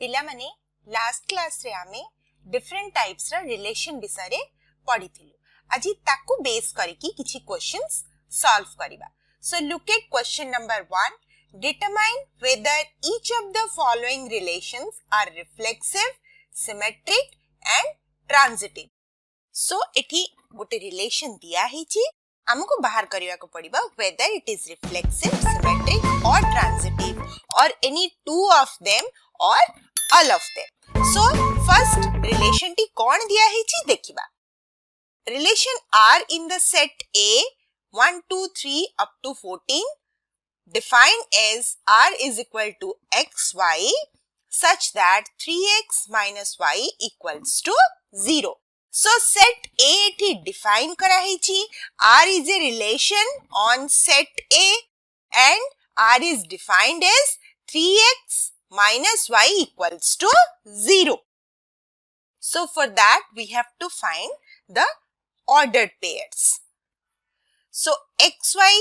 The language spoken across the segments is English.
पिला माने last class रे आमे डिफरेंट टाइप्स रा रिलेशन विषय रे पढ़ी थिलु। आज ताकू बेस करके किछि क्वेश्चंस सॉल्व करिबा। So look at question number 1. Determine whether each of the following relations are reflexive, symmetric and transitive. So एठी गोटे रिलेशन दिया हिची, हमको बाहर करिया को पड़िबा whether it is reflexive, symmetric or transitive or any two of them or all of them. So first relation T कौन दिया हिची देखिबा। Relation are in the set A 1 2 3 up to 14 defined as R is equal to xy such that 3x minus y equals to 0. So set A एठी define करा हिची, R is a relation on set A and R is defined as 3x minus y equals to 0. So for that we have to find the ordered pairs. So xy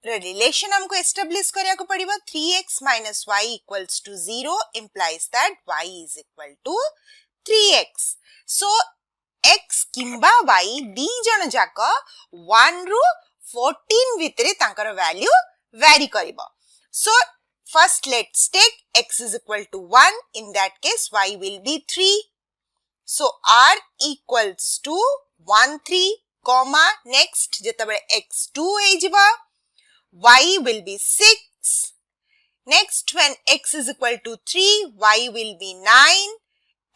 relation हमको establish करिया को पड़िबा 3x minus y equals to 0 implies that y is equal to 3x. So x किंबा y दी जन जाक 1 रु 14 भितरे तांकर value vary करिबा. So first let's take x is equal to 1. In that case y will be 3. So r equals to 1 3 comma next जेतबे x 2 हे जिबा y will be 6. Next when x is equal to 3 y will be 9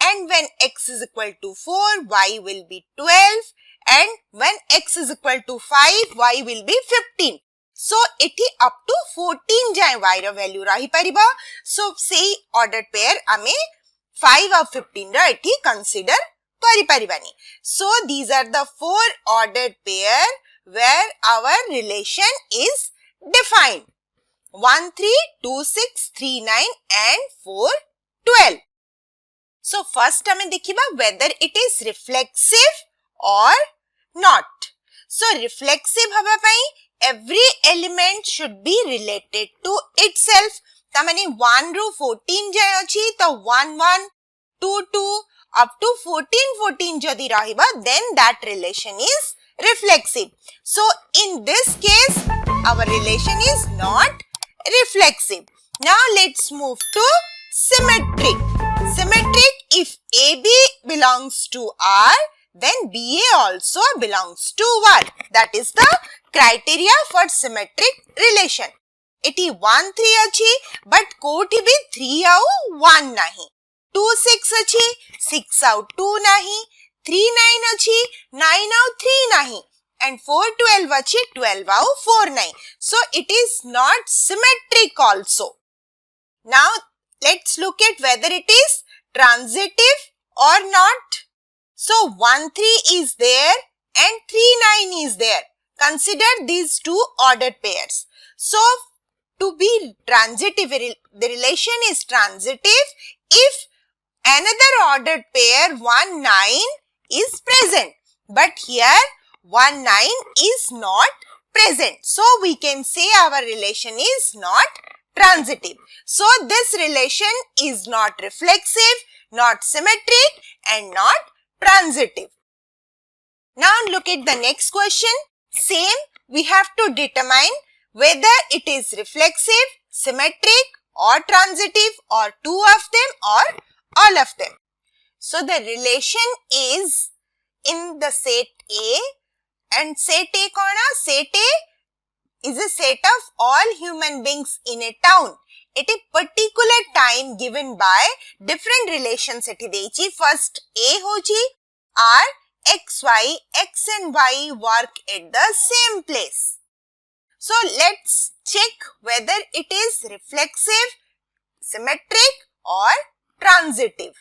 and when x is equal to 4 y will be 12 and when x is equal to 5 y will be 15. So एठी up to 14 जाय y रो value रही परिबा. So say ordered pair आमे 5 और 15 रो एठी consider करि परिबानी. So these are the four ordered pair where our relation is defined. 1 3 2 6 3 9 and 4 12. So first हमें देखिबा whether it is reflexive or not. So reflexive हवा पई every element should be related to itself. तामाने 1 रू 14 जाय अछि तो 1 1 2 2 up to 14 14 जदि रहिबा then that relation is reflexive. So in this case our relation is not reflexive. Now let's move to symmetric. Symmetric, if AB belongs to R then BA also belongs to R. That is the criteria for symmetric relation. Eighty 1 3 अछि but कोठी भी 3 आउ 1 नाही. 2 6 अछि 6 आउ 2 नाही. 3 9 अछि 9 आउ 3 नाही. And 4 12 अछि 12 आउ 4 नाही. So it is not symmetric also. Now let's look at whether it is transitive or not. So 1 3 is there and 3 9 is there. Consider these two ordered pairs. So to be transitive, the relation is transitive if another ordered pair 1 9 is present. But here 1 9 is not present. So we can say our relation is not transitive. So this relation is not reflexive, not symmetric and not transitive. Now look at the next question. Same, we have to determine whether it is reflexive, symmetric or transitive or two of them or all of them. So the relation is in the set A and set A kona? Set A is a set of all human beings in a town at a particular time given by different relations एठी देइची. First A होची R x y, x and y work at the same place. So let's check whether it is reflexive, symmetric or transitive.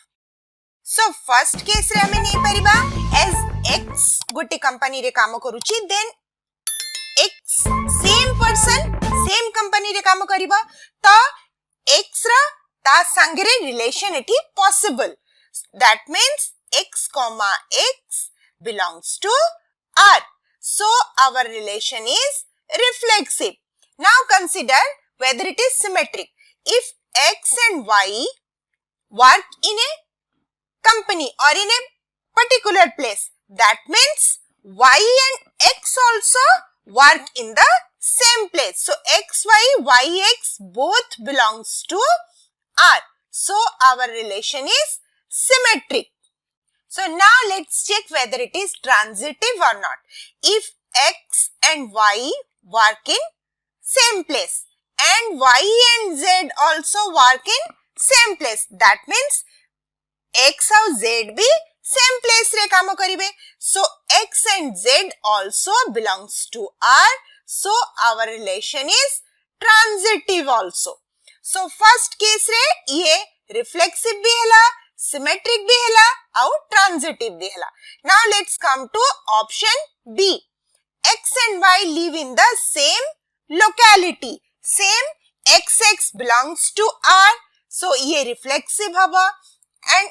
So first case रे हमें नहीं परिबा as x गोटे company रे काम करूची then x same person same company रे काम करिबा तो x रा ता संगरे relation एठी possible. That means x comma x belongs to R. So our relation is reflexive. Now consider whether it is symmetric. If x and y work in a company or in a particular place. That means y and x also work in the same place. So xy, yx both belongs to R. So our relation is symmetric. So now let's check whether it is transitive or not. If x and y work in same place and y and z also work in same place, that means x और z भी same place रे काम करिबे. So x and z also belongs to R. So our relation is transitive also. So first case रे ये reflexive भी हैला, symmetric भी हैला और transitive भी हैला. Now let's come to option B. X and y live in the same locality. Same xx belongs to R. So ये reflexive हवा and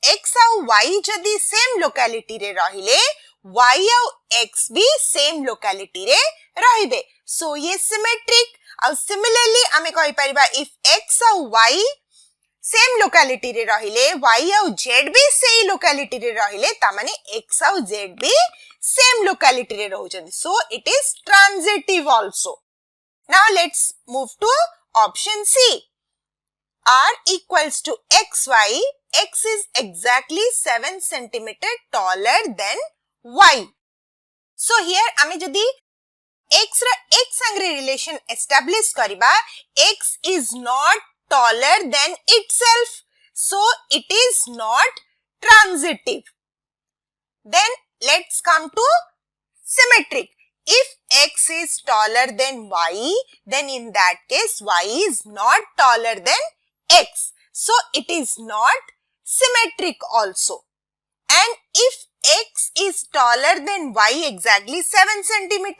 x और y जदि same locality रे रहिले, y और x भी same locality रे रहिबे. So ये symmetric. और similarly आमे कहि परिबा if x और y same locality रे रहिले, y और z भी same locality रे रहिले, ता माने x और z भी same locality रे रहुचंदी. So it is transitive also. Now let's move to option C. R equals to xy. X is exactly 7 cm taller than y. So here आमे जदि x रा x संगरे relation establish करिबा, x is not taller than itself. So it is not transitive. Then let's come to symmetric. If x is taller than y, then in that case y is not taller than x. So it is not symmetric also. And if x is taller than y exactly 7 cm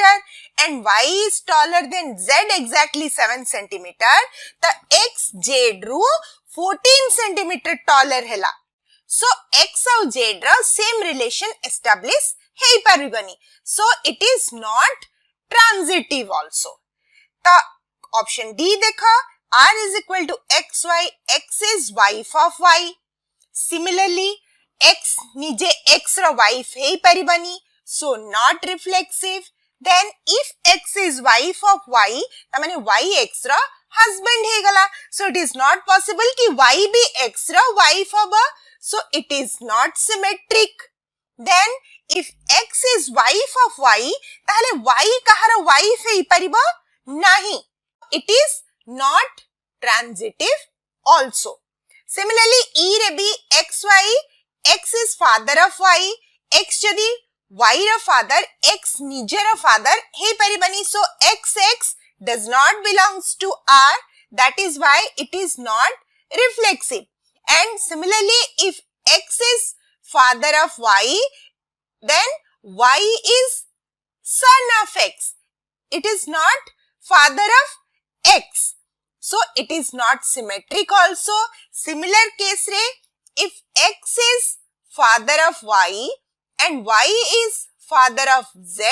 and y is taller than z exactly 7 cm, the x z ru 14 cm taller hela. So x और z रा same relation establish hay परिबनी. So it is not transitive also. The option D देखा, R is equal to xy, x is wife of y. Similarly, x निजे x रा wife hay परिबनी, so not reflexive. Then if x is wife of y, तमाने y x रा husband हे गला. So it is not possible कि y भी x रा wife होगा. So it is not symmetric. Then if x is wife of y, ताहले y कहारा wife हेई परिबा नहीं. It is not transitive also. Similarly, e रे भी xy, x is father of y, x जदि y रा father, x निजे रा father hay परिबनी. So xx does not belongs to R. That is why it is not reflexive. And similarly, if x is father of y, then y is son of x. It is not father of x. So it is not symmetric also. Similar case re, if x is father of y and y is father of z,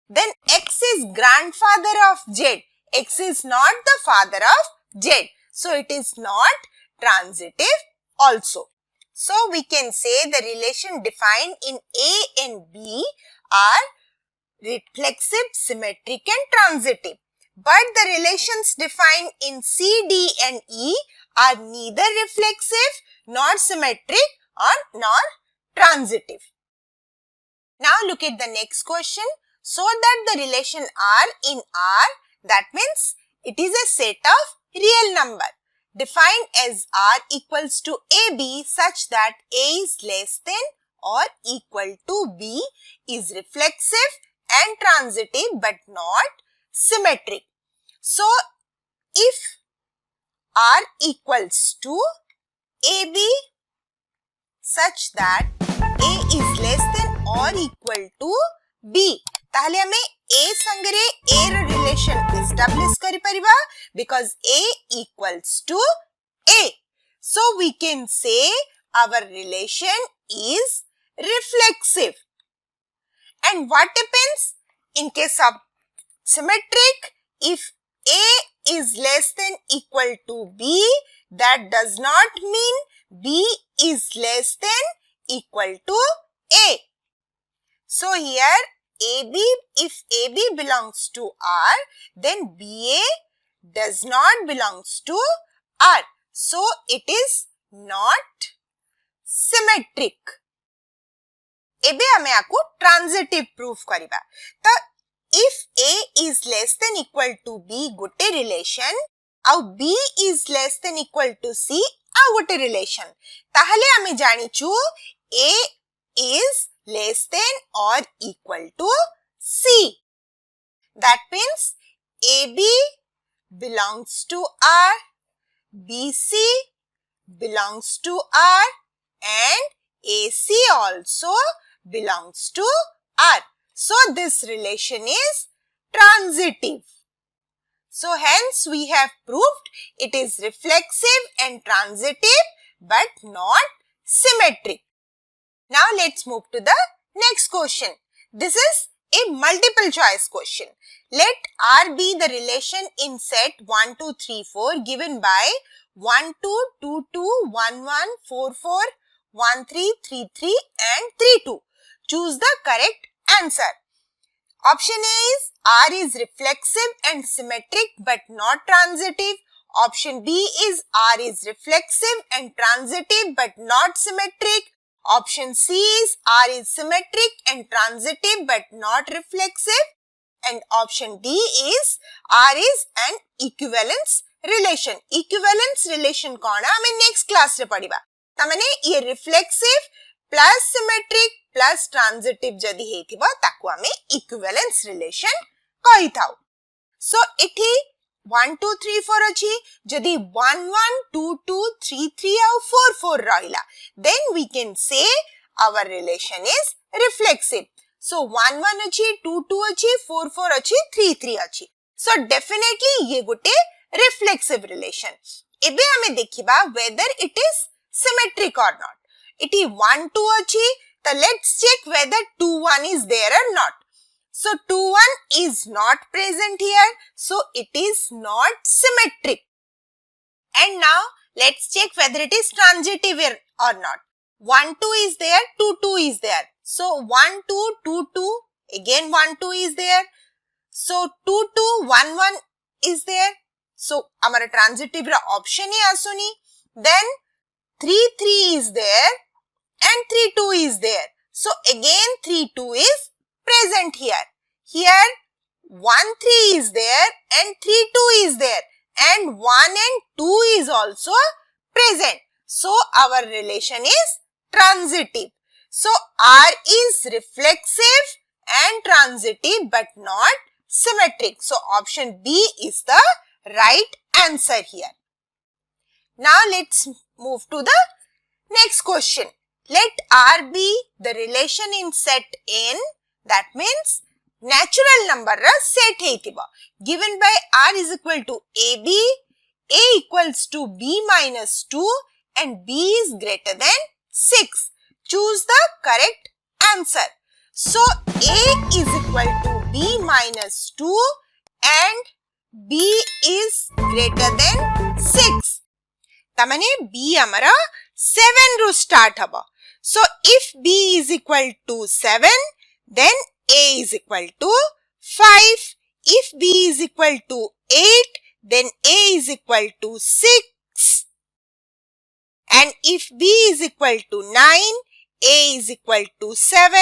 then x is grandfather of z. X is not the father of z. So it is not transitive also. So we can say the relation defined in A and B are reflexive, symmetric and transitive. But the relations defined in C, D and E are neither reflexive nor symmetric or nor transitive. Now look at the next question. So that the relation R in R, that means it is a set of real number defined as R equals to AB such that A is less than or equal to B is reflexive and transitive but not symmetric. So if R equals to AB such that A is less than or equal to B, ताहले हमें A संगरे A relation establish करी परिबा because A equals to A. So we can say our relation is reflexive. And what happens in case of symmetric? If A is less than equal to B, that does not mean B is less than equal to A. So here AB, if AB belongs to R, then BA does not belongs to R. So it is not symmetric. एबे हमें आपको transitive proof करिबा तो if A is less than equal to B गोटे relation आउ B is less than equal to C आउ गोटे relation ताहले हमें जानिचु A is less than or equal to C. That means AB belongs to R, BC belongs to R and AC also belongs to R. So this relation is transitive. So hence we have proved it is reflexive and transitive but not symmetric. Now let's move to the next question. This is a multiple choice question. Let R be the relation in set 1, 2, 3, 4 given by 1, 2, 2, 2, 1, 1, 4, 4, 1, 3, 3, 3 and 3, 2. Choose the correct answer. Option A is R is reflexive and symmetric but not transitive. Option B is R is reflexive and transitive but not symmetric. Option C is R is symmetric and transitive but not reflexive. And option D is R is an equivalence relation. Equivalence relation कौन है हमें next class रे पढ़िबा. तमने ये reflexive plus symmetric plus transitive जदि हेथिबा ताकु हमें equivalence relation कहि थाउ. So इठी 1 2 3 4 अछि जदि 1 1 2 2 3 3 और 4 4 रहिला then we can say our relation is reflexive. So 1 1 अछि 2 2 अछि 4 4 अछि 3 3 अछि. So definitely ये गुटे reflexive relation. एबे हमें देखिबा whether it is symmetric or not. इटी 1 2 अछि तो let's check whether 2 1 is there or not. So 2 1 is not present here, so it is not symmetric. And now let's check whether it is transitive or not. 1 2 is there, 2 2 is there. So 1 2 2 2 again 1 2 is there. So 2 2 1 1 is there. So हमारा transitive रा option he आसुनी. Then 3 3 is there and 3 2 is there. So again 3 2 is present here. Here 1 3 is there and 3 2 is there and 1 and 2 is also present. So our relation is transitive. So R is reflexive and transitive but not symmetric. So option B is the right answer here. Now let's move to the next question. Let R be the relation in set N, that means natural number set heitiba given by R is equal to AB, A equals to B minus 2 and B is greater than 6. Choose the correct answer. So A is equal to B minus 2 and B is greater than 6. तमने B हमारा 7 रू start हबा. So if B is equal to 7, then A is equal to 5. If B is equal to 8, then A is equal to 6. And if B is equal to 9, A is equal to 7.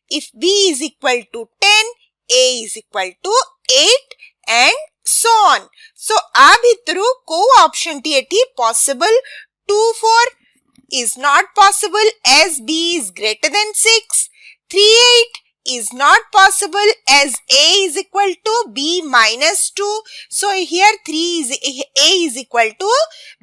If B is equal to 10, A is equal to 8 and so on. So, आ भितरु को option T एठी possible 2 4 is not possible as B is greater than 6. 3 8 is not possible as A is equal to B minus 2. So, here A is equal to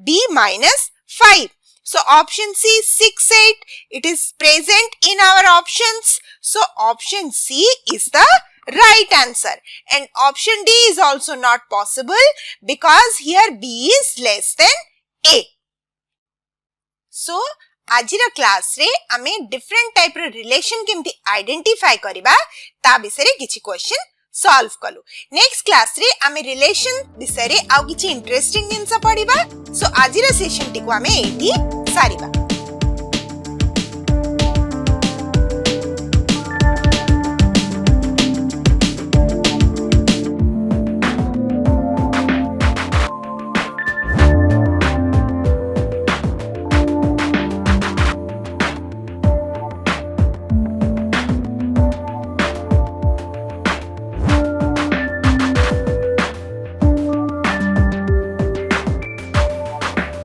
B minus 5. So, option C 6 8 it is present in our options. So, option C is the right answer. And option D is also not possible because here B is less than A. So, आजिरा class रे आमे different type रो relation केमती identify करिबा ता बिसरे किछि question solve कलु next class रे आमे रिलेशन विषय रे आउ किछि इंटरेस्टिंग जिंस पढिबा सो आजिर सेशन टिको आमे एठी सारिबा।